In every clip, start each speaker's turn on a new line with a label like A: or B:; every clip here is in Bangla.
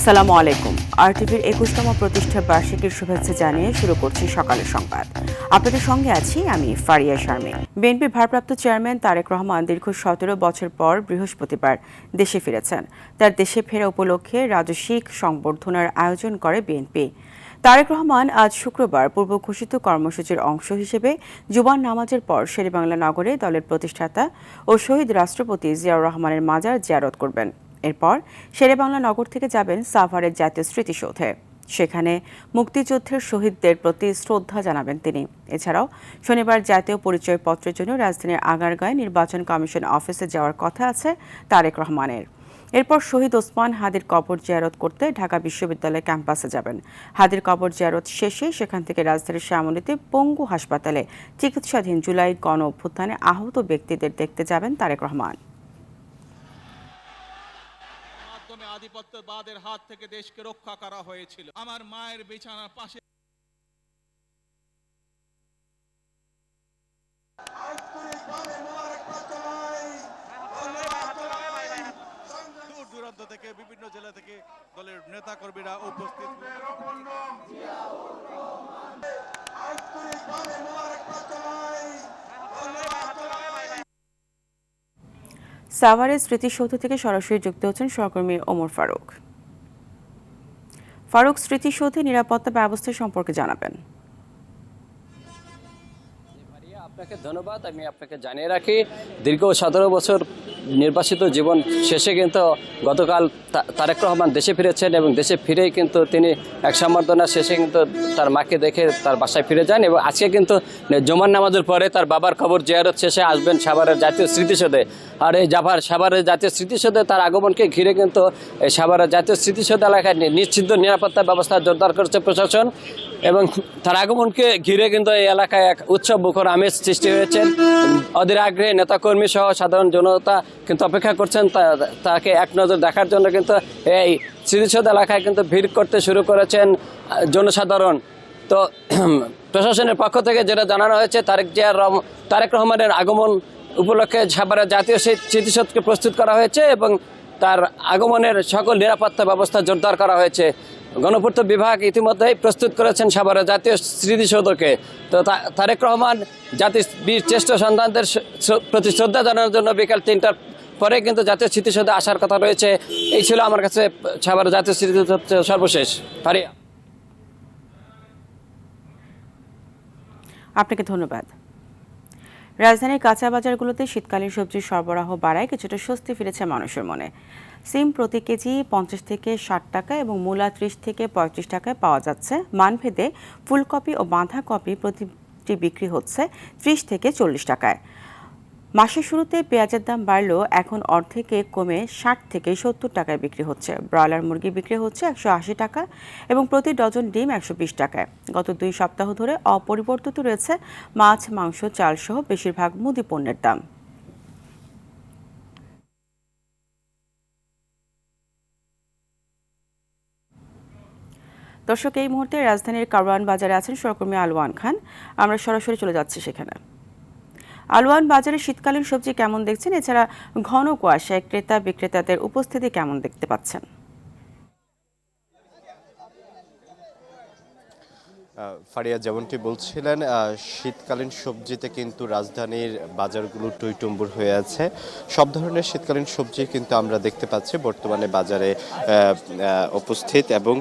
A: আসসালামু আলাইকুম। আরটিভির ২১তম প্রতিষ্ঠা বার্ষিকীর শুভেচ্ছা জানিয়ে শুরু করছি সকালের সংবাদ। আপনাদের সঙ্গে আছি আমি ফারিয়া শারমিন। বিএনপির ভারপ্রাপ্ত চেয়ারম্যান তারেক রহমান দীর্ঘ ১৭ বছর পর বৃহস্পতিবার দেশে ফিরেছেন। তার দেশে ফেরা উপলক্ষে রাজস্বিক সংবর্ধনার আয়োজন করে বিএনপি। তারেক রহমান আজ শুক্রবার পূর্ব ঘোষিত কর্মসূচির অংশ হিসেবে জুমার নামাজের পর শেরেবাংলা নগরে দলের প্রতিষ্ঠাতা ও শহীদ রাষ্ট্রপতি জিয়াউর রহমানের মাজার জিয়ারত করবেন। এরপর শেরেবাংলা নগর থেকে যাবেন সাভারের জাতীয় স্মৃতিসৌধে। সেখানে মুক্তিযুদ্ধের শহীদদের প্রতি শ্রদ্ধা জানাবেন তিনি। এছাড়াও শনিবার জাতীয় পরিচয়পত্রের জন্য রাজধানীর আগারগাঁয় নির্বাচন কমিশন অফিসে যাওয়ার কথা আছে তারেক রহমানের। এরপর শহীদ ওসমান হাদির কবর জিয়ারত করতে ঢাকা বিশ্ববিদ্যালয় ক্যাম্পাসে যাবেন। হাদির কবর জিয়ারত শেষে সেখান থেকে রাজধানীর শ্যামলীতে পঙ্গু হাসপাতালে চিকিৎসাধীন জুলাই গণ অভ্যুত্থানে আহত ব্যক্তিদের দেখতে যাবেন তারেক রহমান।
B: আধিপত্যবাদের হাত থেকে দেশকে রক্ষা করা হয়েছিল। আমার মায়ের বিছানার পাশে দূর দূরান্ত থেকে বিভিন্ন জেলা থেকে দলের নেতা কর্মীরা উপস্থিত।
A: সাভারের স্মৃতিসৌধ থেকে সরাসরি যুক্ত হচ্ছেন সহকর্মী ওমর ফারুক। ফারুক, স্মৃতিসৌধে নিরাপত্তা ব্যবস্থা সম্পর্কে জানাবেন।
C: আপনাকে ধন্যবাদ। আমি আপনাকে জানিয়ে রাখি, দীর্ঘ ১৭ বছর নির্বাসিত জীবন শেষে কিন্তু গতকাল তারেক রহমান দেশে ফিরেছেন এবং দেশে ফিরেই কিন্তু তিনি এক সম্বর্ধনা শেষে কিন্তু তার মাকে দেখে তার বাসায় ফিরে যান এবং আজকে কিন্তু জুমার নামাজের পরে তার বাবার কবর জিয়ারত শেষে আসবেন সাভারের জাতীয় স্মৃতিসৌধে। আর এই সাভারের জাতীয় স্মৃতিসৌধে তার আগমনকে ঘিরে কিন্তু এই সাভারের জাতীয় স্মৃতিসৌধ এলাকায় নিশ্চিন্ত নিরাপত্তা ব্যবস্থা জোরদার করেছে প্রশাসন এবং তার আগমনকে ঘিরে কিন্তু এই এলাকায় এক উৎসব মুখর আমেজ সৃষ্টি হয়েছে। অধীর আগ্রহে নেতাকর্মী সহ সাধারণ জনতা কিন্তু অপেক্ষা করছেন তাকে এক নজর দেখার জন্য। কিন্তু এই স্মৃতিসৌধ এলাকায় কিন্তু ভিড় করতে শুরু করেছেন জনসাধারণ। তো প্রশাসনের পক্ষ থেকে যেটা জানানো হয়েছে, তারেক রহমানের আগমন উপলক্ষে সাভারের জাতীয় স্মৃতিসৌধকে প্রস্তুত করা হয়েছে এবং তার আগমনের সকল নিরাপত্তা ব্যবস্থা জোরদার করা হয়েছে। গণপূর্ত বিভাগ ইতিমধ্যেই প্রস্তুত করেছেন সাভারের জাতীয় স্মৃতিসৌধকে। তো তারেক রহমান জাতির বীর শ্রেষ্ঠ সন্তানদের প্রতি শ্রদ্ধা জানানোর জন্য বিকাল ৩টার পরে কিন্তু জাতীয় স্মৃতিসৌধে আসার কথা রয়েছে। এই ছিল আমার কাছে সাভারের জাতীয় স্মৃতিসৌধ সর্বশেষ। ফারিয়া,
A: আপনাকে ধন্যবাদ। রাজধানীর কাঁচা বাজারগুলোতে শীতকালীন সবজির সরবরাহ বাড়ায় কিছুটা স্বস্তি ফিরেছে মানুষের মনে। সিম প্রতি কেজি ৫০ থেকে ৬০ টাকা এবং মূলা ৩০ থেকে ৩৫ টাকায় পাওয়া যাচ্ছে। মানভেদে ফুলকপি ও বাঁধাকপি প্রতিটি বিক্রি হচ্ছে ৩০ থেকে ৪০ টাকায়। মাসের শুরুতে পেঁয়াজের দাম বাড়লেও এখন অর্ধেকে কমে ৬০ থেকে ৭০ টাকায় বিক্রি হচ্ছে। ব্রয়লার মুরগি বিক্রি হচ্ছে ১৮০ টাকা এবং প্রতি ডজন ডিম ১২০ টাকায়। গত ২ সপ্তাহ ধরে অপরিবর্তিত রয়েছে মাছ, মাংস, চাল সহ বেশিরভাগ মুদি পণ্যের দাম। দর্শক, এই মুহূর্তে রাজধানীর কারওয়ান বাজারে আছেন সহকর্মী আলওয়ান খান। আমরা সরাসরি চলে যাচ্ছি সেখানে। আলওয়ান বাজারে শীতকালীন সবজি কেমন দেখছেন? এছাড়া ঘন কুয়াশায় ক্রেতা বিক্রেতাদের উপস্থিতি কেমন দেখতে পাচ্ছেন?
D: ফারিয়া, যেমনটি বলছিলেন, শীতকালীন সবজিতে কিন্তু রাজধানীর বাজারগুলো টইটুম্বুর হয়ে আছে। সব ধরনের শীতকালীন সবজি কিন্তু আমরা দেখতে পাচ্ছি বর্তমানে বাজারে উপস্থিত এবং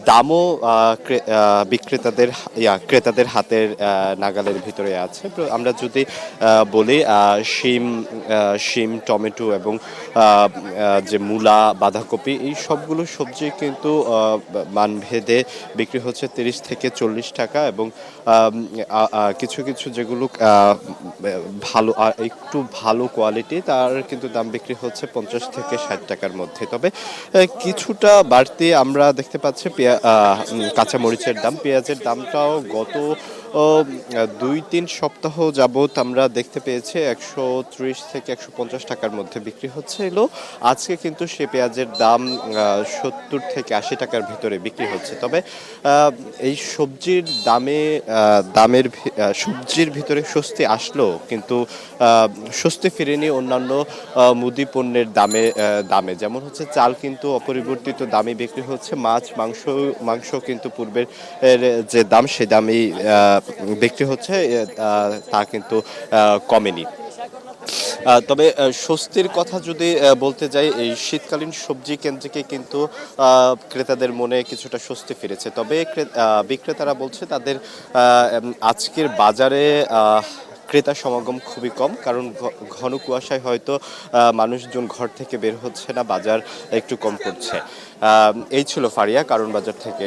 D: দামও ক্রেতাদের হাতের নাগালের ভিতরে আছে। আমরা যদি বলি শিম, টমেটো এবং যে মূলা, বাঁধাকপি, এই সবগুলো সবজি কিন্তু মানভেদে বিক্রি হচ্ছে ৩০ থেকে ৪০ টাকা এবং কিছু কিছু যেগুলো ভালো একটু ভালো কোয়ালিটি তার কিন্তু দাম বিক্রি হচ্ছে ৫০ থেকে ৬০ টাকার মধ্যে। তবে কিছুটা বাড়তি আমরা দেখতে পাচ্ছি কাঁচামরিচের দাম। পেঁয়াজের দামটাও গত 2-3 সপ্তাহ যাবৎ আমরা দেখতে পেয়েছি 130 থেকে 150 টাকার মধ্যে বিক্রি হচ্ছিল। আজকে কিন্তু সে পেঁয়াজের দাম 70 থেকে 80 টাকার ভিতরে বিক্রি হচ্ছে। তবে এই সবজির সবজির ভিতরে স্বস্তি আসলেও কিন্তু স্বস্তি ফিরেনি অন্যান্য মুদি পণ্যের দামে যেমন হচ্ছে চাল কিন্তু অপরিবর্তিত দামে বিক্রি হচ্ছে, মাংস কিন্তু পূর্বের যে দাম সে দামেই বিক্রি হচ্ছে, তা কিন্তু কমেনি। তবে স্বস্তির কথা যদি বলতে যাই, এই শীতকালীন সবজি কেন্দ্রিকে কিন্তু ক্রেতাদের মনে কিছুটা স্বস্তি ফিরেছে। তবে বিক্রেতারা বলছে তাদের আজকের বাজারে ক্রেতা সমাগম খুবই কম, কারণ ঘন কুয়াশায় হয়তো মানুষজন ঘর থেকে বের হচ্ছে না, বাজার একটু কম করছে। এই ছিল ফারিয়া কারণ বাজার থেকে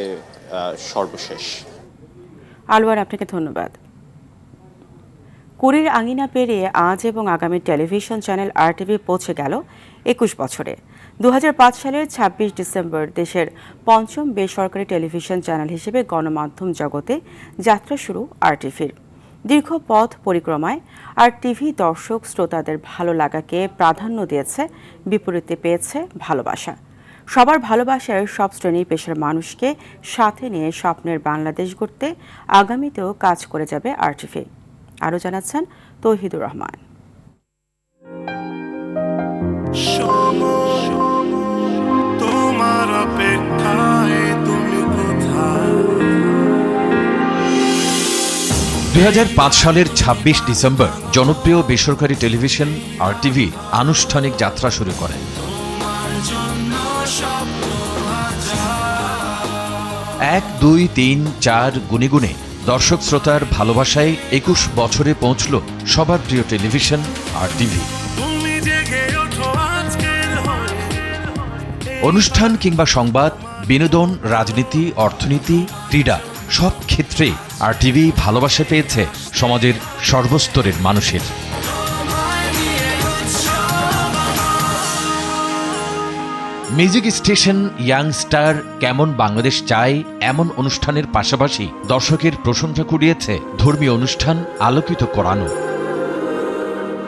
D: সর্বশেষ।
A: আলওয়ার, আপনাকে ধন্যবাদ। কুড়ির আঙিনা পেরিয়ে আজ এবং আগামী টেলিভিশন চ্যানেল RTV পৌঁছে গেল 21 বছরে। 2005 সালের 26 ডিসেম্বর দেশের পঞ্চম বেসরকারি টেলিভিশন চ্যানেল হিসেবে গণমাধ্যম জগতে যাত্রা শুরু RTVর। দীর্ঘ পথ পরিক্রমায় RTV দর্শক শ্রোতাদের ভালো লাগাকে প্রাধান্য দিয়েছে, বিপরীতে পেয়েছে ভালোবাসা। সবার ভালোবাসার সব শ্রেণী পেশার মানুষকে সাথে নিয়ে স্বপ্নের বাংলাদেশ গড়তে আগামীতেও কাজ করে যাবে RTV। আরও জানাচ্ছেন তৌহিদুর রহমান।
E: তোমার অপেক্ষায় তুমি কোথায়?
F: 2005 সালের 26 ডিসেম্বর জনপ্রিয় বেসরকারি টেলিভিশন RTV আনুষ্ঠানিক যাত্রা শুরু করে। 1, 2, 3, 4 গুনে গুনে দর্শক শ্রোতার ভালোবাসায় 21 বছরে পৌঁছল সবার প্রিয় টেলিভিশন RTV। অনুষ্ঠান কিংবা সংবাদ, বিনোদন, রাজনীতি, অর্থনীতি, ক্রীড়া সব ক্ষেত্রে RTV ভালোবাসা পেয়েছে সমাজের সর্বস্তরের মানুষের। মিউজিক স্টেশন, ইয়াং স্টার, কেমন বাংলাদেশ চাই এমন অনুষ্ঠানের পাশাপাশি দর্শকের প্রশংসা কুড়িয়েছে ধর্মীয় অনুষ্ঠান, আলোকিত করানো।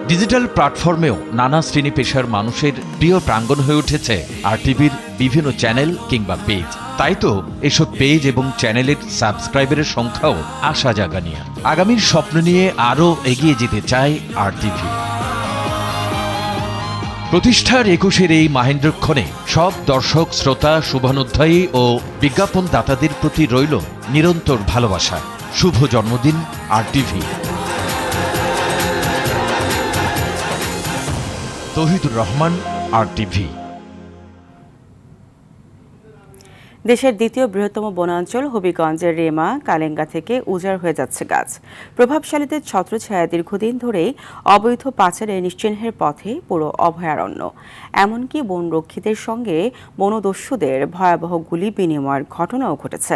F: ডিজিটাল প্ল্যাটফর্মেও নানা শ্রেণী পেশার মানুষের প্রিয় প্রাঙ্গণ হয়ে উঠেছে RTVর বিভিন্ন চ্যানেল কিংবা পেজ। তাই তো এসব পেজ এবং চ্যানেলের সাবস্ক্রাইবারের সংখ্যাও আশা জাগানিয়া। আগামীর স্বপ্ন নিয়ে আরও এগিয়ে যেতে চায় RTV। প্রতিষ্ঠার 21-এর এই মাহেন্দ্রক্ষণে সব দর্শক শ্রোতা, শুভানুধ্যায়ী ও বিজ্ঞাপন দাতাদের প্রতি রইল নিরন্তর ভালোবাসা। শুভ জন্মদিন RTV। তৌহিদুর রহমান, RTV।
A: দেশের দ্বিতীয় বৃহত্তম বনাঞ্চল হবিগঞ্জের রেমা কালেঙ্গা থেকে উজাড় হয়ে যাচ্ছে গাছ। প্রভাবশালীদের ছত্রছায়া দীর্ঘদিন ধরেই অবৈধ পাচারে নিশ্চিহ্নের পথে পুরো অভয়ারণ্য। এমনকি বনরক্ষীদের সঙ্গে বনদস্যুদের ভয়াবহ গুলি বিনিময়ের ঘটনাও ঘটেছে।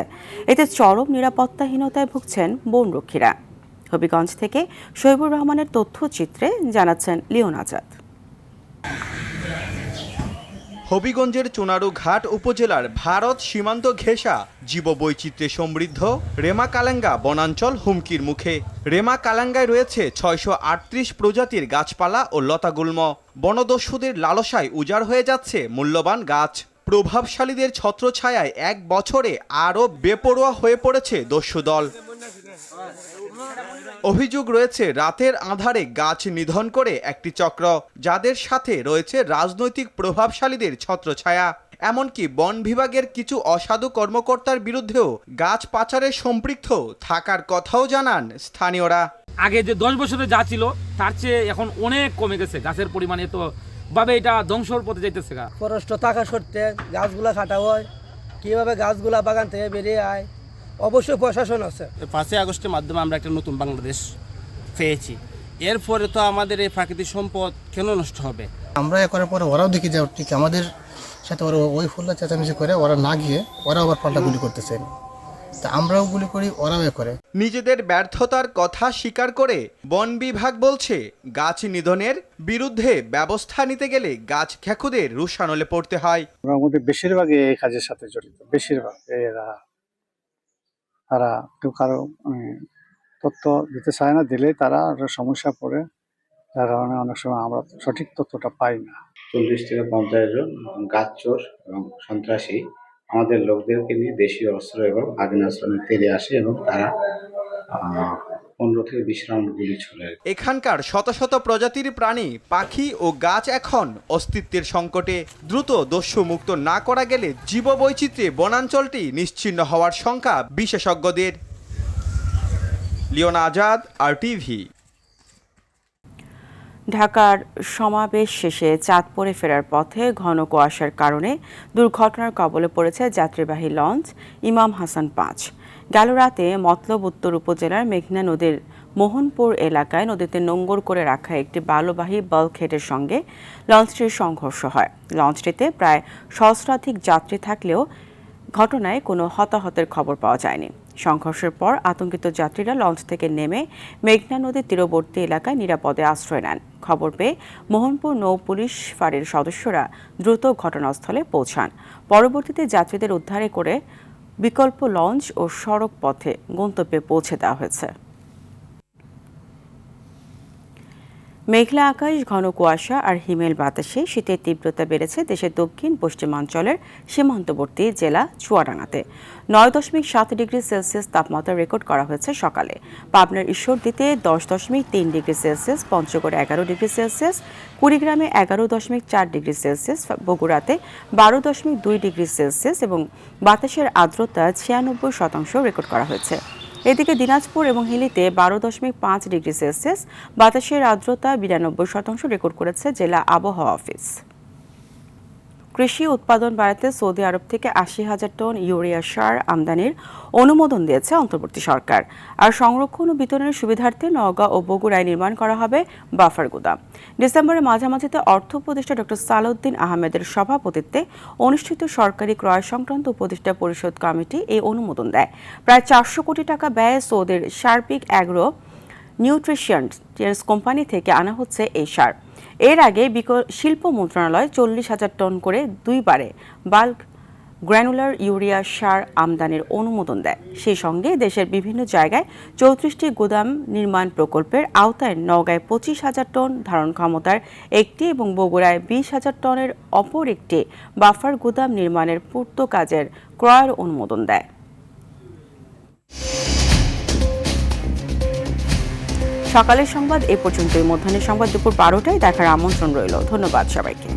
A: এতে চরম নিরাপত্তাহীনতায় ভুগছেন বনরক্ষীরা। হবিগঞ্জ থেকে শহীবুর রহমানের তথ্যচিত্রে জানাচ্ছেন লিওন আজাদ।
G: হবিগঞ্জের চুনারু ঘাট উপজেলার ভারত সীমান্ত ঘেঁষা জীববৈচিত্র্যে সমৃদ্ধ রেমা কালেঙ্গা বনাঞ্চল হুমকির মুখে। রেমা কালেঙ্গায় রয়েছে 638 প্রজাতির গাছপালা ও লতাগুল্ম। বনদস্যুদের লালসায় উজাড় হয়ে যাচ্ছে মূল্যবান গাছ। প্রভাবশালীদের ছত্রছায়ায় 1 বছরে আরও বেপরোয়া হয়ে পড়েছে দস্যুদল। অভিযোগ রয়েছে রাতের আঁধারে গাছ নিধন করে একটি চক্র, যাদের সাথে রয়েছে রাজনৈতিক প্রভাবশালীদের ছত্রছায়া। এমনকি বন বিভাগের কিছু অসাধু কর্মকর্তার বিরুদ্ধেও গাছ পাচারে সম্পৃক্ত থাকার কথাও জানান স্থানীয়রা।
H: আগে যে 10 বছরে যা ছিল তার চেয়ে এখন অনেক কমে গেছে গাছের পরিমাণ, এত ভাবে এটা ধ্বংসর পথে যাইতেছে।
I: ফরেস্ট থাকা সত্ত্বে গাছগুলা কাটা হয়, কিভাবে গাছগুলা বাগান থেকে বেরিয়ে আয়, অবশ্যই প্রশাসন আছে।
J: 5 আগস্টের মাধ্যমে আমরা একটা নতুন বাংলাদেশ পেয়েছি। এরপরে তো আমাদের এই প্রাকৃতিক সম্পদ কেন নষ্ট হবে?
K: আমরা এ করার পরে ওরাও দেখি যে ঠিক আমাদের সাথে ওরা ওই ফুল্লা চেঁচামেচি করে, ওরা না গিয়ে ওরা আবার পাল্টা গুলি করতেছে। তা আমরাও গুলি করি, ওরাও এ করে।
G: নিজেদের ব্যর্থতার কথা স্বীকার করে বন বিভাগ বলছে গাছ নিধনের বিরুদ্ধে ব্যবস্থা নিতে গেলে গাছ খেকুদের রুশানলে পড়তে হয়।
L: আমাদের বেশিরভাগ এই কাজের সাথে জড়িত, বেশিরভাগ এরা কেউ কারো তথ্য দিতে চায় না, দিলেই তারা একটা সমস্যা পড়ে, যার কারণে অনেক সময় আমরা সঠিক তথ্যটা পাই না।
M: 40 থেকে 50 জন গাছচোর এবং সন্ত্রাসী আমাদের লোকদেরকে নিয়ে দেশীয় অস্ত্র এবং আগ্নেয়াস্ত্র নিয়ে তেড়ে আসে এবং তারা 15 থেকে 20 রাউন্ড গুলি ছোড়ে।
G: এখানকার শত শত প্রজাতির প্রাণী, পাখি ও গাছ এখন অস্তিত্বের সংকটে। দ্রুত দস্যু মুক্ত না করা গেলে জীববৈচিত্র্যে বনাঞ্চলটি নিশ্চিহ্ন হওয়ার শঙ্কা বিশেষজ্ঞদের। Leone Azad, RTV।
A: ঢাকার সমাবেশ শেষে চাঁদপুরে ফেরার পথে ঘন কুয়াশার কারণে দুর্ঘটনার কবলে পড়েছে যাত্রীবাহী লঞ্চ ইমাম হাসান 5। গেল রাতে মতলব উত্তর উপজেলার মেঘনা নদীর মোহনপুর এলাকায় নদীতে নোঙর করে রাখা একটি বালুবাহী বাল্কহেডের সঙ্গে লঞ্চটির সংঘর্ষ হয়। লঞ্চটিতে প্রায় সহস্রাধিক যাত্রী থাকলেও ঘটনায় কোনো হতাহতের খবর পাওয়া যায়নি। সংঘর্ষের পর আতঙ্কিত যাত্রীরা লঞ্চ থেকে নেমে মেঘনা নদীর তীরবর্তী এলাকায় নিরাপদে আশ্রয় নেন। খবর পেয়ে মোহনপুর নৌ পুলিশ ফাঁড়ির সদস্যরা দ্রুত ঘটনাস্থলে পৌঁছান। পরবর্তীতে যাত্রীদের উদ্ধারে করে বিকল্প লঞ্চ ও সড়ক পথে গন্তব্যে পৌঁছে দেওয়া হয়েছে। মেঘলা আকাশ, ঘন কুয়াশা আর হিমেল বাতাসে শীতের তীব্রতা বেড়েছে দেশের দক্ষিণ পশ্চিমাঞ্চলের সীমান্তবর্তী জেলা চুয়াডাঙ্গাতে। 9.7 ডিগ্রি সেলসিয়াস তাপমাত্রা রেকর্ড করা হয়েছে সকালে। পাবনার ঈশ্বরদীতে 10.3 ডিগ্রি সেলসিয়াস, পঞ্চগড়ে 11 ডিগ্রি সেলসিয়াস, কুড়িগ্রামে 11.4 ডিগ্রি সেলসিয়াস, বগুড়াতে 12.2 ডিগ্রি সেলসিয়াস এবং বাতাসের আর্দ্রতা 96% রেকর্ড করা হয়েছে। এদিকে দিনাজপুর এবং হিলিতে 12.5 ডিগ্রি সেলসিয়াস, বাতাসের আর্দ্রতা 92% রেকর্ড করেছে জেলা আবহাওয়া অফিস। কৃষি উৎপাদন বাড়াতে সৌদি আরব থেকে 80,000 টন ইউরিয়া সার আমদানির অনুমোদন দিয়েছে অন্তর্বর্তী সরকার। আর সংরক্ষণ ও বিতরণের সুবিধার্থে নওগাঁ ও বগুড়ায় নির্মাণ করা হবে বাফার গুদাম। ডিসেম্বরের মাঝামাঝিতে অর্থ উপদেষ্টা ডক্টর সালাউদ্দিন আহমেদের সভাপতিত্বে অনুষ্ঠিত সরকারি ক্রয় সংক্রান্ত উপদেষ্টা পরিষদ কমিটি এই অনুমোদন দেয়। প্রায় 400 কোটি টাকা ব্যয়ে সৌদির সার্বিক অ্যাগ্রো নিউট্রিশিয়ান্স কোম্পানি থেকে আনা হচ্ছে এই সার। এর আগে শিল্প মন্ত্রণালয় 40,000 টন করে 2 বারে বাল্ক গ্র্যানুলার ইউরিয়া সার আমদানির অনুমোদন দেয়। সেই সঙ্গে দেশের বিভিন্ন জায়গায় 34টি গুদাম নির্মাণ প্রকল্পের আওতায় নওগাঁয় 25,000 টন ধারণ ক্ষমতার একটি এবং বগুড়ায় 20,000 টনের অপর একটি বাফার গুদাম নির্মাণের পূর্ত কাজের ক্রয়ের অনুমোদন দেয়। সকালের সংবাদ এ পর্যন্তই। মধ্যাহ্নের সংবাদ দুপুর 12টায় দেখার আমন্ত্রণ রইল। ধন্যবাদ সবাইকে।